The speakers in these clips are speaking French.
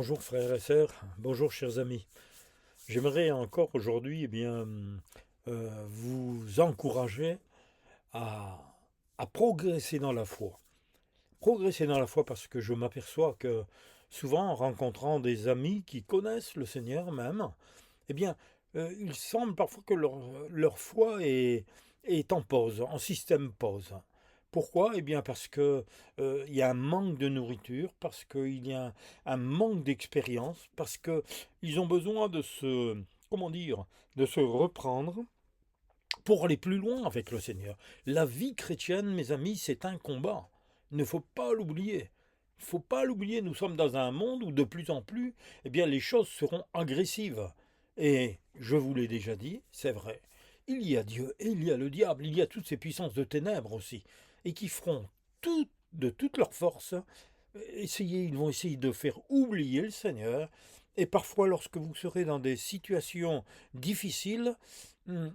Bonjour frères et sœurs, bonjour chers amis. J'aimerais encore aujourd'hui vous encourager à, à progresser dans la foi. Progresser dans la foi parce que je m'aperçois que souvent en rencontrant des amis qui connaissent le Seigneur même, eh bien, il semble parfois que leur foi est en pause, en système pause. Pourquoi? Eh bien, parce que il y a un manque de nourriture, parce qu'il y a un manque d'expérience, parce que ils ont besoin de comment dire, de se reprendre pour aller plus loin avec le Seigneur. La vie chrétienne, mes amis, c'est un combat. Il ne faut pas l'oublier. Il ne faut pas l'oublier, nous sommes dans un monde où de plus en plus, eh bien, les choses seront agressives. Et je vous l'ai déjà dit, c'est vrai. Il y a Dieu et il y a le diable, il y a toutes ces puissances de ténèbres aussi, et qui feront tout, de toute leur force, ils vont essayer de faire oublier le Seigneur. Et parfois, lorsque vous serez dans des situations difficiles, hmm,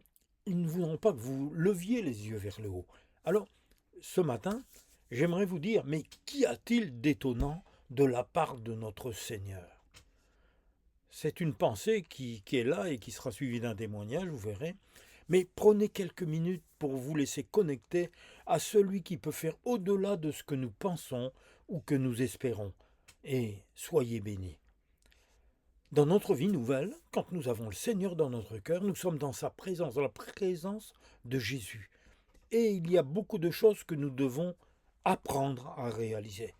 ils ne voudront pas que vous leviez les yeux vers le haut. Alors, ce matin, j'aimerais vous dire, mais qu'y a-t-il d'étonnant de la part de notre Seigneur? C'est une pensée qui est là et qui sera suivie d'un témoignage, vous verrez. Mais prenez quelques minutes pour vous laisser connecter à celui qui peut faire au-delà de ce que nous pensons ou que nous espérons. Et soyez bénis. Dans notre vie nouvelle, quand nous avons le Seigneur dans notre cœur, nous sommes dans sa présence, dans la présence de Jésus. Et il y a beaucoup de choses que nous devons apprendre à réaliser.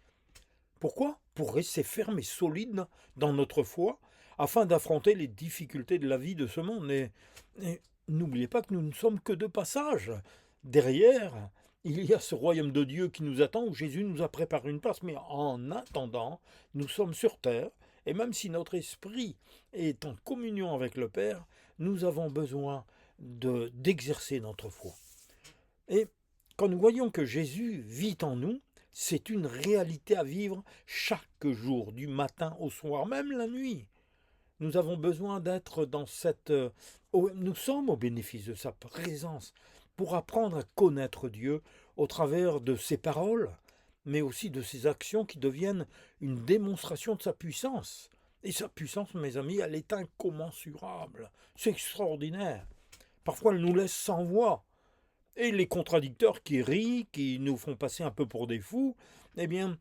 Pourquoi? Pour rester ferme et solide dans notre foi, afin d'affronter les difficultés de la vie de ce monde. Et n'oubliez pas que nous ne sommes que de passage. Derrière, il y a ce royaume de Dieu qui nous attend, où Jésus nous a préparé une place. Mais en attendant, nous sommes sur terre, et même si notre esprit est en communion avec le Père, nous avons besoin d'exercer notre foi. Et quand nous voyons que Jésus vit en nous, c'est une réalité à vivre chaque jour, du matin au soir, même la nuit. Nous avons besoin d'être dans nous sommes au bénéfice de sa présence pour apprendre à connaître Dieu au travers de ses paroles, mais aussi de ses actions qui deviennent une démonstration de sa puissance. Et sa puissance, mes amis, elle est incommensurable. C'est extraordinaire. Parfois, elle nous laisse sans voix. Et les contradicteurs qui rient, qui nous font passer un peu pour des fous, eh bien,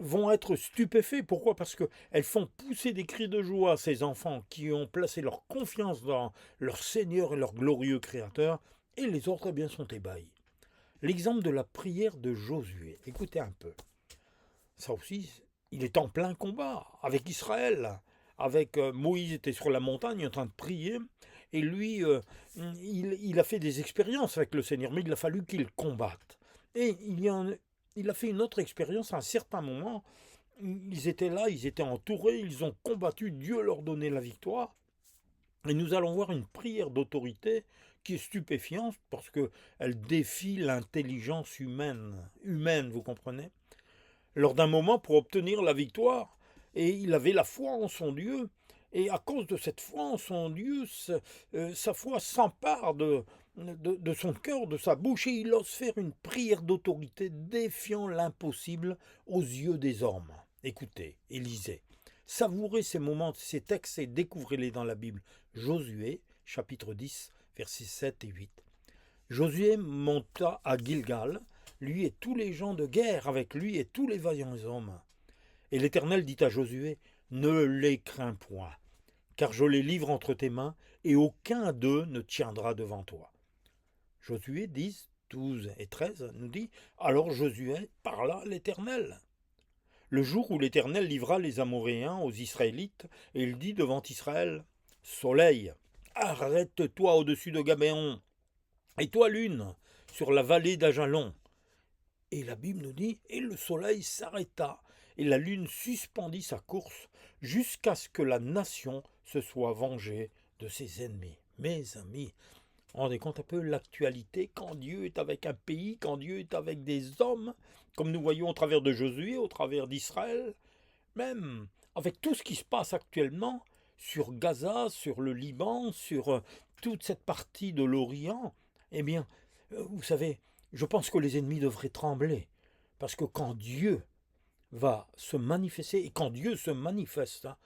vont être stupéfaits. Pourquoi? Parce qu'elles font pousser des cris de joie à ces enfants qui ont placé leur confiance dans leur Seigneur et leur glorieux Créateur, et les autres, eh bien, sont ébahis. L'exemple de la prière de Josué, écoutez un peu. Ça aussi, il est en plein combat avec Israël. Moïse était sur la montagne en train de prier, et lui, il a fait des expériences avec le Seigneur, mais il a fallu qu'il combatte. Et il a fait une autre expérience à un certain moment. Ils étaient là, ils étaient entourés, ils ont combattu, Dieu leur donnait la victoire. Et nous allons voir une prière d'autorité qui est stupéfiante parce qu'elle défie l'intelligence humaine, vous comprenez? Lors d'un moment pour obtenir la victoire. Et il avait la foi en son Dieu. Et à cause de cette foi en son Dieu, sa foi s'empare de son cœur, de sa bouche, et il ose faire une prière d'autorité défiant l'impossible aux yeux des hommes. Écoutez et lisez. Savourez ces moments, ces textes et découvrez-les dans la Bible. Josué, chapitre 10, versets 7 et 8. Josué monta à Gilgal, lui et tous les gens de guerre avec lui et tous les vaillants hommes. Et l'Éternel dit à Josué, ne les crains point, car je les livre entre tes mains, et aucun d'eux ne tiendra devant toi. Josué 10, 12 et 13 nous dit, alors Josué parla à l'Éternel. Le jour où l'Éternel livra les Amoréens aux Israélites, et il dit devant Israël, Soleil, arrête-toi au-dessus de Gabéon, et toi lune, sur la vallée d'Ajalon. Et la Bible nous dit, et le soleil s'arrêta, et la lune suspendit sa course, jusqu'à ce que la nation se soit vengée de ses ennemis. Mes amis, rendez compte un peu l'actualité, quand Dieu est avec un pays, quand Dieu est avec des hommes, comme nous voyons au travers de Josué, au travers d'Israël, même avec tout ce qui se passe actuellement sur Gaza, sur le Liban, sur toute cette partie de l'Orient, eh bien, vous savez, je pense que les ennemis devraient trembler. Parce que quand Dieu va se manifester. Et quand Dieu se manifeste, hein,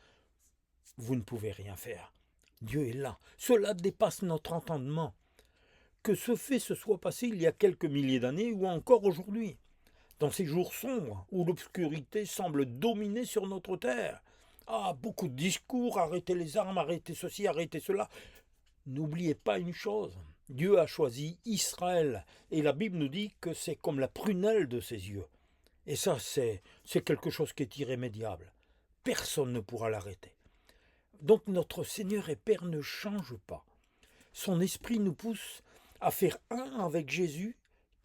vous ne pouvez rien faire. Dieu est là. Cela dépasse notre entendement. Que ce fait se soit passé il y a quelques milliers d'années ou encore aujourd'hui, dans ces jours sombres où l'obscurité semble dominer sur notre terre. Ah, beaucoup de discours, arrêtez les armes, arrêtez ceci, arrêtez cela. N'oubliez pas une chose, Dieu a choisi Israël et la Bible nous dit que c'est comme la prunelle de ses yeux. Et ça, c'est quelque chose qui est irrémédiable. Personne ne pourra l'arrêter. Donc notre Seigneur et Père ne change pas. Son esprit nous pousse à faire un avec Jésus,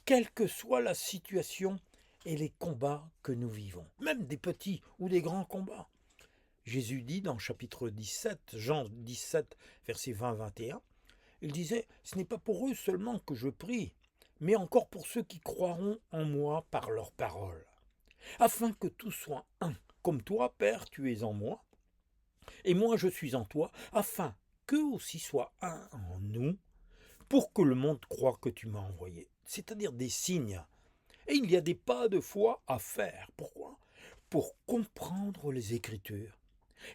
quelle que soit la situation et les combats que nous vivons, même des petits ou des grands combats. Jésus dit dans chapitre 17, Jean 17, versets 20-21, il disait « Ce n'est pas pour eux seulement que je prie, mais encore pour ceux qui croiront en moi par leur parole, afin que tout soit un, comme toi, Père, tu es en moi, et moi je suis en toi, afin qu'eux aussi soient un en nous, pour que le monde croie que tu m'as envoyé. » C'est-à-dire des signes. Et il y a des pas de foi à faire. Pourquoi ? Pour comprendre les Écritures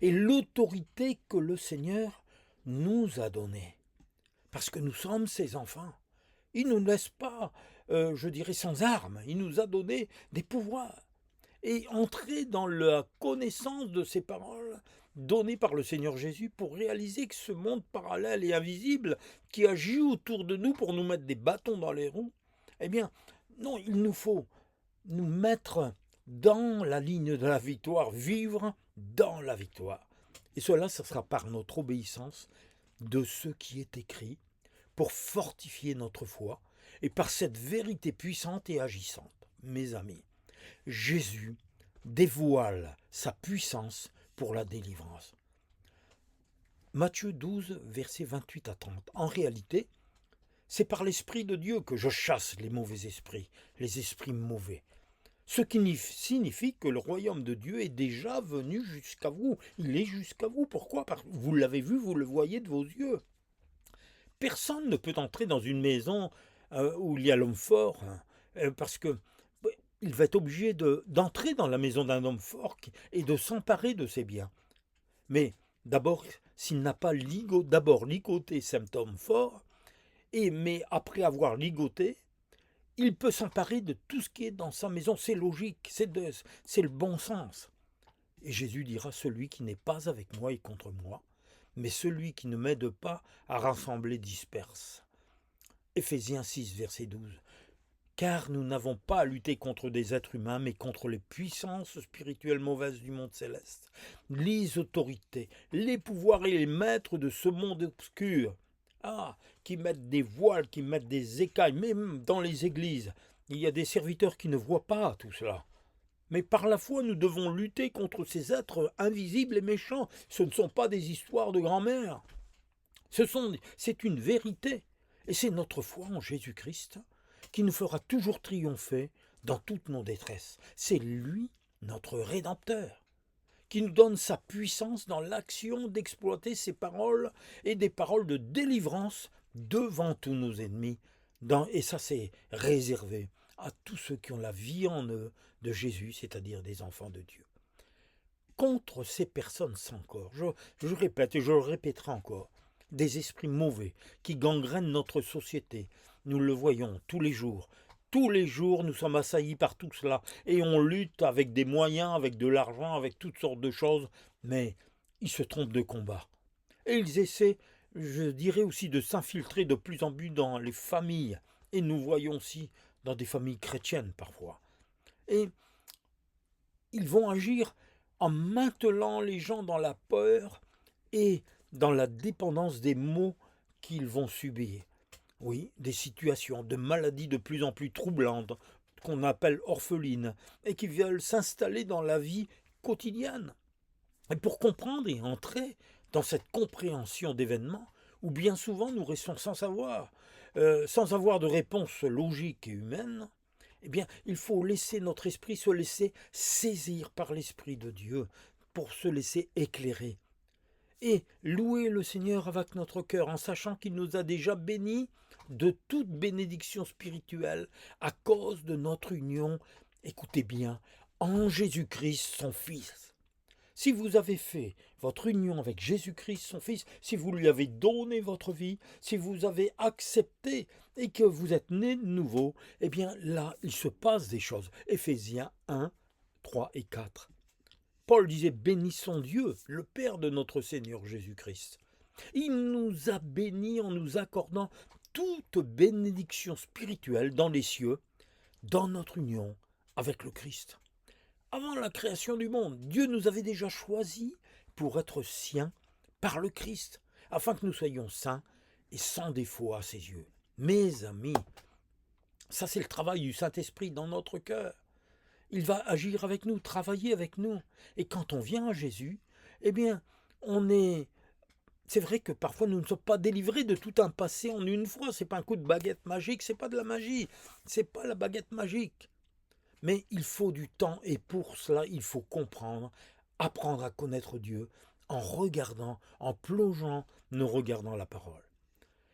et l'autorité que le Seigneur nous a donnée. Parce que nous sommes ses enfants. Il ne nous laisse pas, je dirais, sans armes. Il nous a donné des pouvoirs. Et entrer dans la connaissance de ces paroles données par le Seigneur Jésus pour réaliser que ce monde parallèle et invisible qui agit autour de nous pour nous mettre des bâtons dans les roues, eh bien, non, il nous faut nous mettre dans la ligne de la victoire, vivre dans la victoire. Et cela, ce sera par notre obéissance de ce qui est écrit pour fortifier notre foi et par cette vérité puissante et agissante. Mes amis, Jésus dévoile sa puissance pour la délivrance. Matthieu 12, versets 28 à 30. En réalité, c'est par l'Esprit de Dieu que je chasse les mauvais esprits, les esprits mauvais. Ce qui signifie que le royaume de Dieu est déjà venu jusqu'à vous. Il est jusqu'à vous. Pourquoi ? Parce que vous l'avez vu, vous le voyez de vos yeux. Personne ne peut entrer dans une maison où il y a l'homme fort, parce que il va être obligé d'entrer dans la maison d'un homme fort et de s'emparer de ses biens. Mais d'abord, s'il n'a pas d'abord ligoté cet homme fort, mais après avoir ligoté, il peut s'emparer de tout ce qui est dans sa maison. C'est logique, c'est le bon sens. Et Jésus dira, celui qui n'est pas avec moi est contre moi, mais celui qui ne m'aide pas à rassembler disperse. Éphésiens 6, verset 12. Car nous n'avons pas à lutter contre des êtres humains, mais contre les puissances spirituelles mauvaises du monde céleste, les autorités, les pouvoirs et les maîtres de ce monde obscur. Qui mettent des voiles, qui mettent des écailles, même dans les églises. Il y a des serviteurs qui ne voient pas tout cela. Mais par la foi, nous devons lutter contre ces êtres invisibles et méchants. Ce ne sont pas des histoires de grand-mère. C'est une vérité. Et c'est notre foi en Jésus-Christ qui nous fera toujours triompher dans toutes nos détresses. C'est lui, notre Rédempteur, qui nous donne sa puissance dans l'action d'exploiter ses paroles et des paroles de délivrance devant tous nos ennemis. Et ça, c'est réservé à tous ceux qui ont la vie en eux de Jésus, c'est-à-dire des enfants de Dieu. Contre ces personnes sans corps, je répète et je le répéterai encore, des esprits mauvais qui gangrènent notre société. Nous le voyons tous les jours. Tous les jours, nous sommes assaillis par tout cela. Et on lutte avec des moyens, avec de l'argent, avec toutes sortes de choses. Mais ils se trompent de combat. Et ils essaient, je dirais aussi, de s'infiltrer de plus en plus dans les familles. Et nous voyons aussi dans des familles chrétiennes parfois. Et ils vont agir en maintenant les gens dans la peur et dans la dépendance des maux qu'ils vont subir. Oui, des situations de maladies de plus en plus troublantes, qu'on appelle orphelines, et qui veulent s'installer dans la vie quotidienne. Et pour comprendre et entrer dans cette compréhension d'événements, où bien souvent nous restons sans avoir de réponse logique et humaine, eh bien, il faut laisser notre esprit se laisser saisir par l'Esprit de Dieu pour se laisser éclairer. Et louer le Seigneur avec notre cœur en sachant qu'il nous a déjà bénis de toute bénédiction spirituelle à cause de notre union, écoutez bien, en Jésus-Christ, son Fils. Si vous avez fait votre union avec Jésus-Christ, son Fils, si vous lui avez donné votre vie, si vous avez accepté et que vous êtes né de nouveau, eh bien là, il se passe des choses. Éphésiens 1, 3 et 4. Paul disait, bénissons Dieu, le Père de notre Seigneur Jésus-Christ. Il nous a bénis en nous accordant toute bénédiction spirituelle dans les cieux, dans notre union avec le Christ. Avant la création du monde, Dieu nous avait déjà choisis pour être siens par le Christ, afin que nous soyons saints et sans défaut à ses yeux. Mes amis, ça c'est le travail du Saint-Esprit dans notre cœur. Il va agir avec nous, travailler avec nous. Et quand on vient à Jésus, eh bien, c'est vrai que parfois nous ne sommes pas délivrés de tout un passé en une fois. C'est pas un coup de baguette magique, c'est pas de la magie, c'est pas la baguette magique. Mais il faut du temps et pour cela il faut comprendre, apprendre à connaître Dieu en regardant, en plongeant nos regards dans la parole.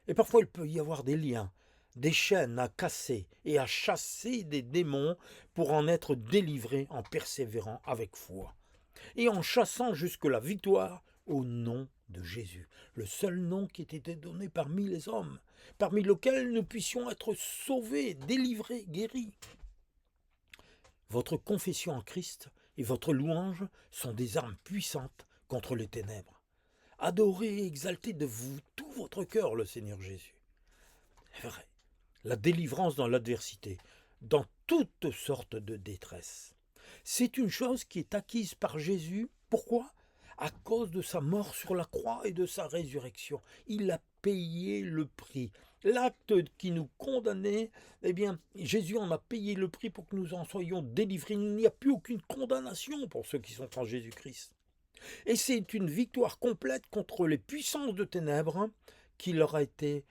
Et parfois il peut y avoir des liens, des chaînes à casser et à chasser des démons pour en être délivrés en persévérant avec foi. Et en chassant jusque la victoire au nom de Jésus, le seul nom qui ait été donné parmi les hommes, parmi lesquels nous puissions être sauvés, délivrés, guéris. Votre confession en Christ et votre louange sont des armes puissantes contre les ténèbres. Adorez et exaltez de vous tout votre cœur le Seigneur Jésus. C'est vrai, la délivrance dans l'adversité, dans toutes sortes de détresse. C'est une chose qui est acquise par Jésus. Pourquoi ? À cause de sa mort sur la croix et de sa résurrection. Il a payé le prix. L'acte qui nous condamnait, eh bien, Jésus en a payé le prix pour que nous en soyons délivrés. Il n'y a plus aucune condamnation pour ceux qui sont en Jésus-Christ. Et c'est une victoire complète contre les puissances de ténèbres qui leur a été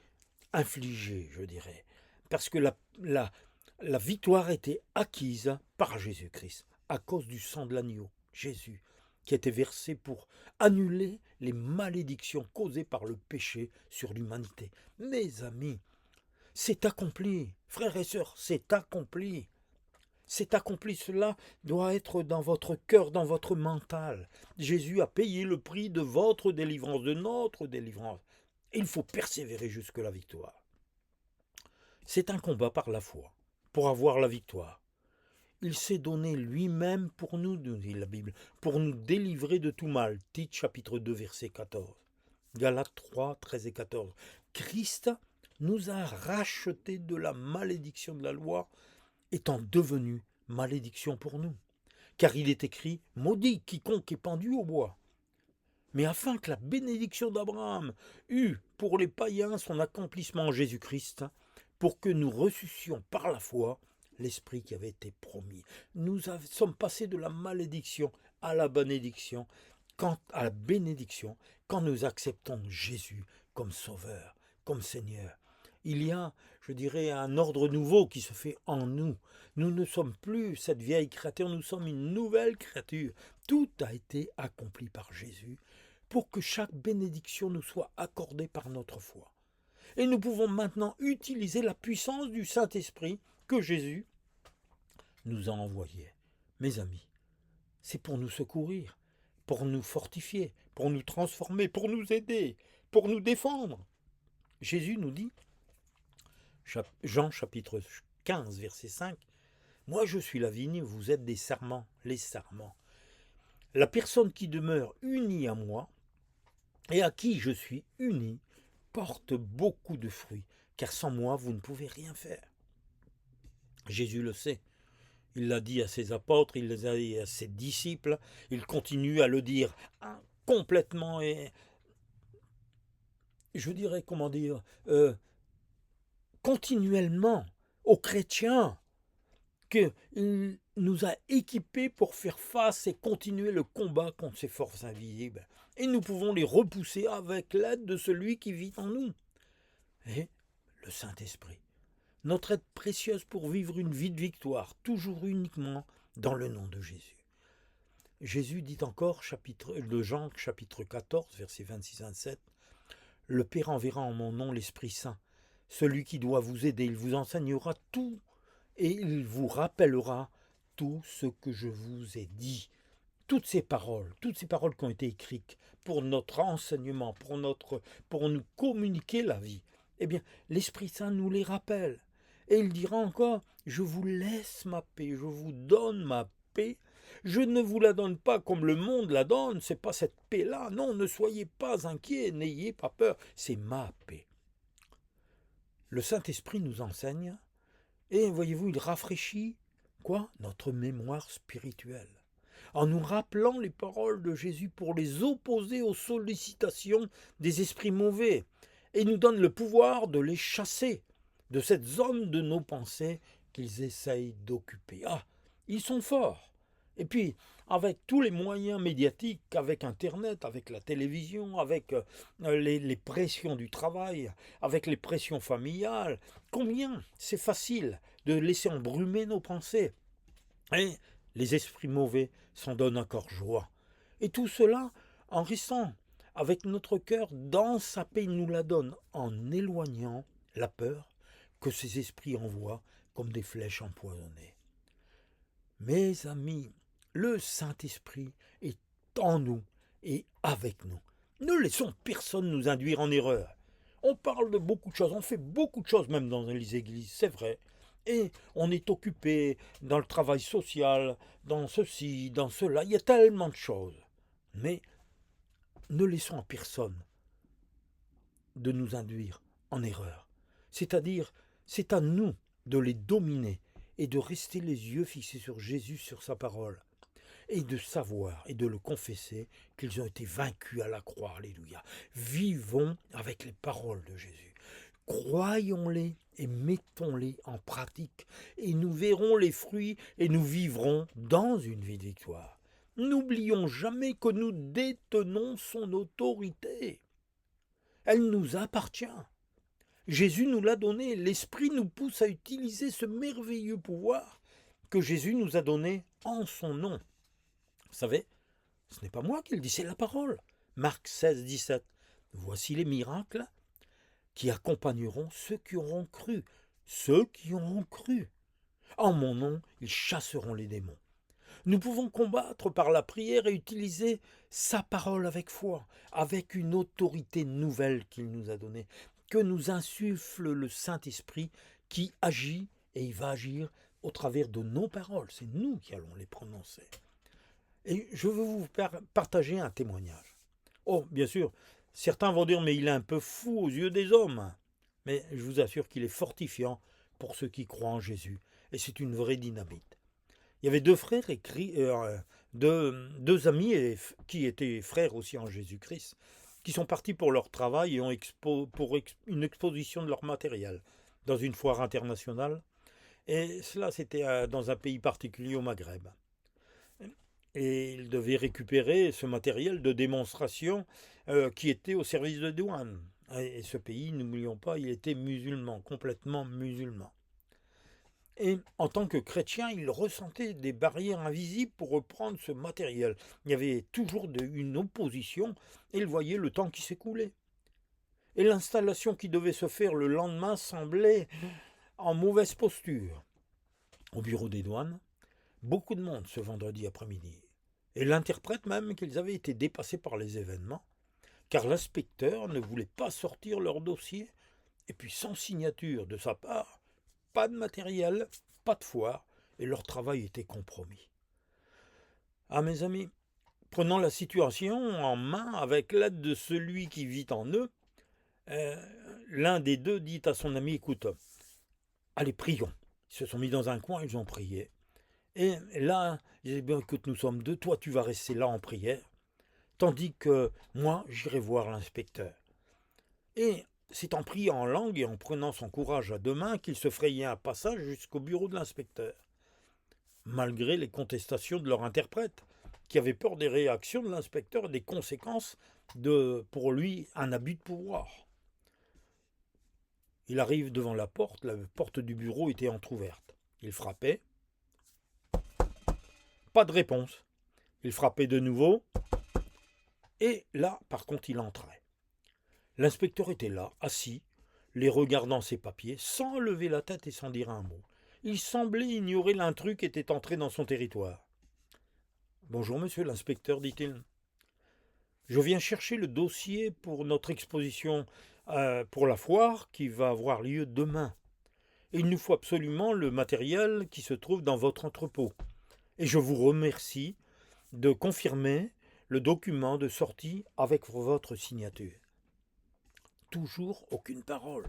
infligée, je dirais. Parce que la victoire était acquise par Jésus-Christ, à cause du sang de l'agneau, Jésus, qui était versé pour annuler les malédictions causées par le péché sur l'humanité. Mes amis, c'est accompli, frères et sœurs, c'est accompli. C'est accompli, cela doit être dans votre cœur, dans votre mental. Jésus a payé le prix de votre délivrance, de notre délivrance. Et il faut persévérer jusque la victoire. C'est un combat par la foi, pour avoir la victoire. Il s'est donné lui-même pour nous, dit la Bible, pour nous délivrer de tout mal. Tite chapitre 2, verset 14. Galates 3, 13 et 14. Christ nous a rachetés de la malédiction de la loi, étant devenu malédiction pour nous. Car il est écrit, maudit quiconque est pendu au bois. Mais afin que la bénédiction d'Abraham eût pour les païens son accomplissement en Jésus-Christ, pour que nous reçussions par la foi l'Esprit qui avait été promis. Nous sommes passés de la malédiction à la bénédiction, à la bénédiction, quand nous acceptons Jésus comme Sauveur, comme Seigneur. Il y a, je dirais, un ordre nouveau qui se fait en nous. Nous ne sommes plus cette vieille créature, nous sommes une nouvelle créature. Tout a été accompli par Jésus pour que chaque bénédiction nous soit accordée par notre foi. Et nous pouvons maintenant utiliser la puissance du Saint-Esprit que Jésus nous a envoyé. Mes amis, c'est pour nous secourir, pour nous fortifier, pour nous transformer, pour nous aider, pour nous défendre. Jésus nous dit, Jean chapitre 15, verset 5, « Moi je suis la vigne, vous êtes des sarments, les sarments. La personne qui demeure unie à moi et à qui je suis uni porte beaucoup de fruits, car sans moi vous ne pouvez rien faire. » Jésus le sait. Il l'a dit à ses apôtres, il l'a dit à ses disciples, il continue à le dire complètement et je dirais, continuellement aux chrétiens, qu'il nous a équipés pour faire face et continuer le combat contre ces forces invisibles. Et nous pouvons les repousser avec l'aide de celui qui vit en nous. Et le Saint-Esprit, notre aide précieuse pour vivre une vie de victoire, toujours uniquement dans le nom de Jésus. Jésus dit encore, de Jean chapitre 14, versets 26-27, « Le Père enverra en mon nom l'Esprit Saint, celui qui doit vous aider, il vous enseignera tout et il vous rappellera tout ce que je vous ai dit. Toutes ces paroles qui ont été écrites pour notre enseignement, pour nous communiquer la vie, eh bien, l'Esprit Saint nous les rappelle. Et il dira encore, je vous laisse ma paix, je vous donne ma paix. Je ne vous la donne pas comme le monde la donne, c'est pas cette paix-là. Non, ne soyez pas inquiets, n'ayez pas peur, c'est ma paix. Le Saint-Esprit nous enseigne, et voyez-vous, il rafraîchit, quoi? Notre mémoire spirituelle, en nous rappelant les paroles de Jésus pour les opposer aux sollicitations des esprits mauvais, et nous donne le pouvoir de les chasser de cette zone de nos pensées qu'ils essayent d'occuper. Ah, ils sont forts. Et puis, avec tous les moyens médiatiques, avec Internet, avec la télévision, avec les pressions du travail, avec les pressions familiales, combien c'est facile de laisser embrumer nos pensées. Et les esprits mauvais s'en donnent encore joie. Et tout cela en restant avec notre cœur dans sa paix, il nous la donne en éloignant la peur que ces esprits envoient comme des flèches empoisonnées. Mes amis, le Saint-Esprit est en nous et avec nous. Ne laissons personne nous induire en erreur. On parle de beaucoup de choses, on fait beaucoup de choses même dans les églises, c'est vrai. Et on est occupé dans le travail social, dans ceci, dans cela, il y a tellement de choses. Mais ne laissons à personne de nous induire en erreur. C'est-à-dire, c'est à nous de les dominer et de rester les yeux fixés sur Jésus, sur sa parole, et de savoir et de le confesser qu'ils ont été vaincus à la croix. Alléluia. Vivons avec les paroles de Jésus. Croyons-les et mettons-les en pratique, et nous verrons les fruits et nous vivrons dans une vie de victoire. N'oublions jamais que nous détenons son autorité. Elle nous appartient. Jésus nous l'a donné. L'Esprit nous pousse à utiliser ce merveilleux pouvoir que Jésus nous a donné en son nom. Vous savez, ce n'est pas moi qui le dis, c'est la parole. Marc 16, 17. Voici les miracles qui accompagneront ceux qui auront cru. Ceux qui auront cru. En mon nom, ils chasseront les démons. Nous pouvons combattre par la prière et utiliser sa parole avec foi, avec une autorité nouvelle qu'il nous a donnée, que nous insuffle le Saint-Esprit qui agit et il va agir au travers de nos paroles. C'est nous qui allons les prononcer. Et je veux vous partager un témoignage. Oh, bien sûr, certains vont dire, mais il est un peu fou aux yeux des hommes. Mais je vous assure qu'il est fortifiant pour ceux qui croient en Jésus. Et c'est une vraie dynamite. Il y avait deux frères, deux amis qui étaient frères aussi en Jésus-Christ, qui sont partis pour leur travail et ont une exposition de leur matériel dans une foire internationale. Et cela, c'était dans un pays particulier au Maghreb. Et ils devaient récupérer ce matériel de démonstration qui était au service de douane. Et ce pays, n'oublions pas, il était musulman, complètement musulman. Et en tant que chrétien, il ressentait des barrières invisibles pour reprendre ce matériel. Il y avait toujours une opposition et il voyait le temps qui s'écoulait. Et l'installation qui devait se faire le lendemain semblait en mauvaise posture. Au bureau des douanes, beaucoup de monde ce vendredi après-midi. Et l'interprète même qu'ils avaient été dépassés par les événements, car l'inspecteur ne voulait pas sortir leur dossier, et puis sans signature de sa part, pas de matériel, pas de foire, et leur travail était compromis. Ah mes amis, prenant la situation en main avec l'aide de celui qui vit en eux, l'un des deux dit à son ami, écoute, allez prions. Ils se sont mis dans un coin, ils ont prié. Et là, il disait, bien écoute, nous sommes deux, toi tu vas rester là en prière, tandis que moi j'irai voir l'inspecteur. Et c'est en priant en langue et en prenant son courage à deux mains qu'il se frayait un passage jusqu'au bureau de l'inspecteur, malgré les contestations de leur interprète, qui avait peur des réactions de l'inspecteur et des conséquences de, pour lui, un abus de pouvoir. Il arrive devant la porte du bureau était entr'ouverte. Il frappait. Pas de réponse. Il frappait de nouveau. Et là, par contre, il entrait. L'inspecteur était là, assis, les regardant ses papiers, sans lever la tête et sans dire un mot. Il semblait ignorer l'intrus qui était entré dans son territoire. « Bonjour, monsieur l'inspecteur, dit-il. Je viens chercher le dossier pour notre exposition pour la foire qui va avoir lieu demain. Il nous faut absolument le matériel qui se trouve dans votre entrepôt. Et je vous remercie de confirmer le document de sortie avec votre signature. » Toujours aucune parole.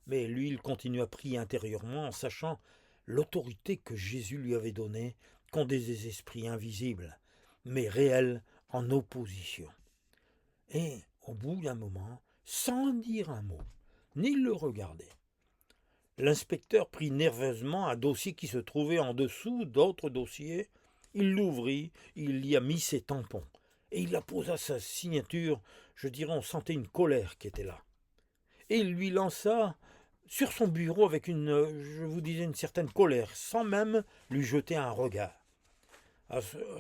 Mais lui, il continue à prier intérieurement en sachant l'autorité que Jésus lui avait donnée contre des esprits invisibles, mais réels en opposition. Et au bout d'un moment, sans dire un mot, ni le regarder, l'inspecteur prit nerveusement un dossier qui se trouvait en dessous d'autres dossiers. Il l'ouvrit, il y a mis ses tampons, et il apposa sa signature. Je dirais, on sentait une colère qui était là. Et il lui lança sur son bureau avec je vous disais, une certaine colère, sans même lui jeter un regard.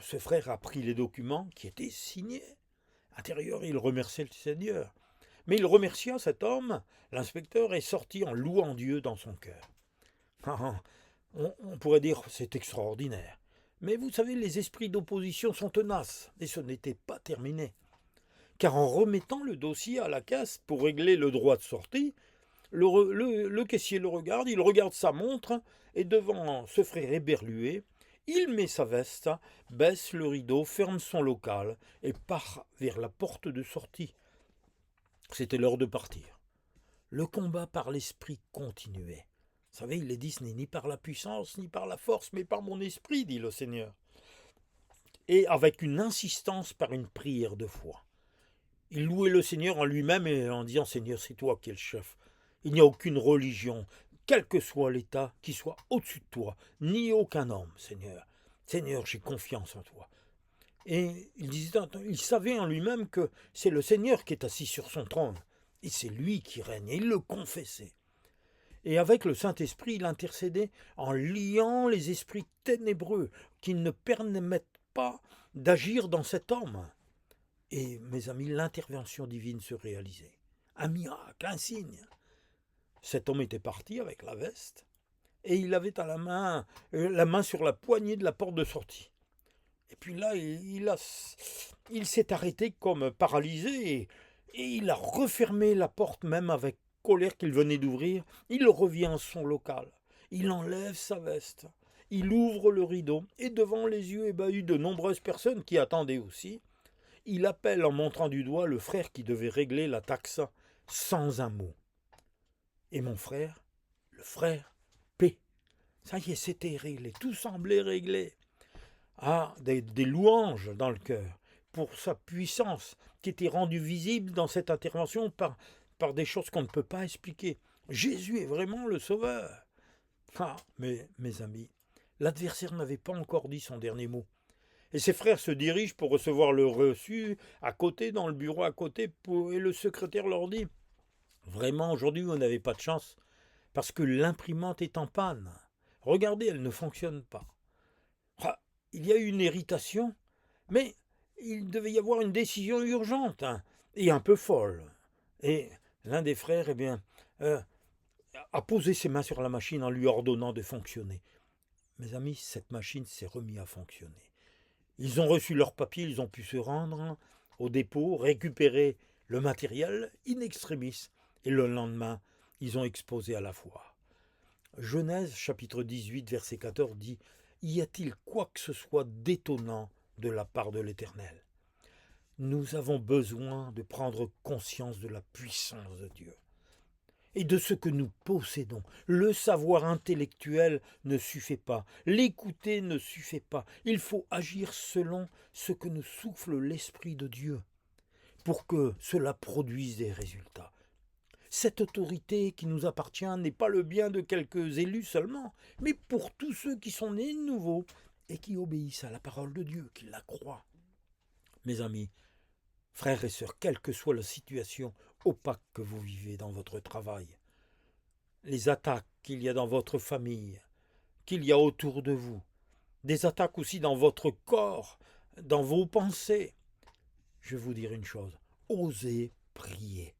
Ce frère a pris les documents qui étaient signés. Intérieur, il remerciait le Seigneur. Mais il remercia cet homme, l'inspecteur, et sortit en louant Dieu dans son cœur. On pourrait dire c'est extraordinaire. Mais vous savez, les esprits d'opposition sont tenaces, et ce n'était pas terminé. Car en remettant le dossier à la caisse pour régler le droit de sortie, le caissier le regarde, il regarde sa montre, et devant ce frère éberlué, il met sa veste, baisse le rideau, ferme son local, et part vers la porte de sortie. C'était l'heure de partir. Le combat par l'esprit continuait. Vous savez, il est dit, ce n'est ni par la puissance, ni par la force, mais par mon esprit, dit le Seigneur. Et avec une insistance par une prière de foi. Il louait le Seigneur en lui-même et en disant, Seigneur, c'est toi qui es le chef. Il n'y a aucune religion, quel que soit l'État, qui soit au-dessus de toi, ni aucun homme, Seigneur. Seigneur, j'ai confiance en toi. Et il savait en lui-même que c'est le Seigneur qui est assis sur son trône. Et c'est lui qui règne, et il le confessait. Et avec le Saint-Esprit, il intercédait en liant les esprits ténébreux qui ne permettent pas d'agir dans cet homme. Et, mes amis, l'intervention divine se réalisait. Un miracle, un signe. Cet homme était parti avec la veste, et il avait à la main sur la poignée de la porte de sortie. Et puis là, il s'est arrêté comme paralysé, et il a refermé la porte même avec colère qu'il venait d'ouvrir. Il revient à son local, il enlève sa veste, il ouvre le rideau, et devant les yeux ébahis de nombreuses personnes qui attendaient aussi, il appelle en montrant du doigt le frère qui devait régler la taxe sans un mot. Et mon frère, le frère P. Ça y est, c'était réglé, tout semblait réglé. Des louanges dans le cœur pour sa puissance qui était rendue visible dans cette intervention par des choses qu'on ne peut pas expliquer. Jésus est vraiment le sauveur. Mais mes amis, l'adversaire n'avait pas encore dit son dernier mot. Et ses frères se dirigent pour recevoir le reçu à côté, dans le bureau à côté, et le secrétaire leur dit « Vraiment, aujourd'hui, vous n'avez pas de chance, parce que l'imprimante est en panne. Regardez, elle ne fonctionne pas. » Il y a eu une irritation, mais il devait y avoir une décision urgente et un peu folle. Et l'un des frères, a posé ses mains sur la machine en lui ordonnant de fonctionner. Mes amis, cette machine s'est remise à fonctionner. Ils ont reçu leur papier, ils ont pu se rendre au dépôt, récupérer le matériel in extremis, et le lendemain, ils ont exposé à la foire. Genèse chapitre 18, verset 14 dit « Y a-t-il quoi que ce soit d'étonnant de la part de l'Éternel ?» Nous avons besoin de prendre conscience de la puissance de Dieu et de ce que nous possédons. Le savoir intellectuel ne suffit pas, l'écouter ne suffit pas. Il faut agir selon ce que nous souffle l'Esprit de Dieu pour que cela produise des résultats. Cette autorité qui nous appartient n'est pas le bien de quelques élus seulement, mais pour tous ceux qui sont nés de nouveau et qui obéissent à la parole de Dieu, qui la croient. Mes amis, frères et sœurs, quelle que soit la situation opaque que vous vivez dans votre travail, les attaques qu'il y a dans votre famille, qu'il y a autour de vous, des attaques aussi dans votre corps, dans vos pensées, je vais vous dire une chose, osez prier.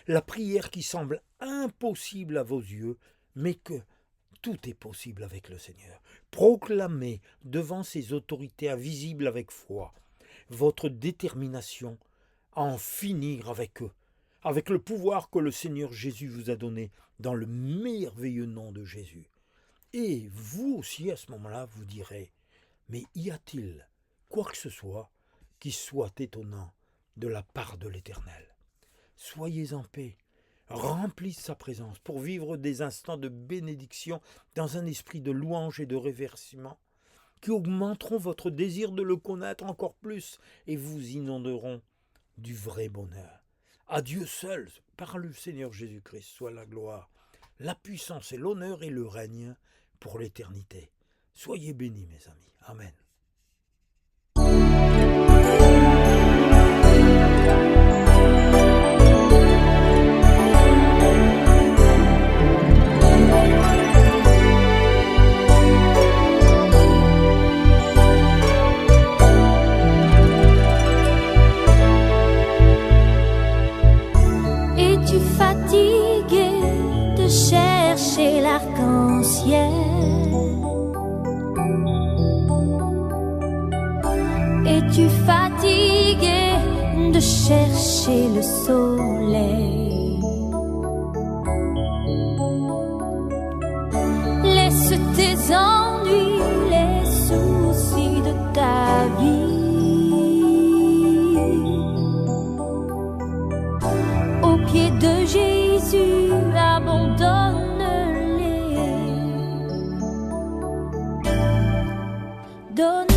La prière qui semble impossible à vos yeux, mais que Tout est possible avec le Seigneur. Proclamez devant ces autorités invisibles avec foi votre détermination à en finir avec eux, avec le pouvoir que le Seigneur Jésus vous a donné dans le merveilleux nom de Jésus. Et vous aussi, à ce moment-là, vous direz, mais y a-t-il quoi que ce soit qui soit étonnant de la part de l'Éternel? Soyez en paix, remplis de sa présence pour vivre des instants de bénédiction dans un esprit de louange et de réversiment qui augmenteront votre désir de le connaître encore plus et vous inonderont du vrai bonheur. À Dieu seul, par le Seigneur Jésus-Christ, soit la gloire, la puissance et l'honneur et le règne pour l'éternité. Soyez bénis, mes amis. Amen. Es-tu fatigué de chercher l'arc-en-ciel? Es-tu fatigué de chercher le soleil? Laisse tes ennuis, les soucis de ta vie aux pieds de Jésus, abandonne-les. Donne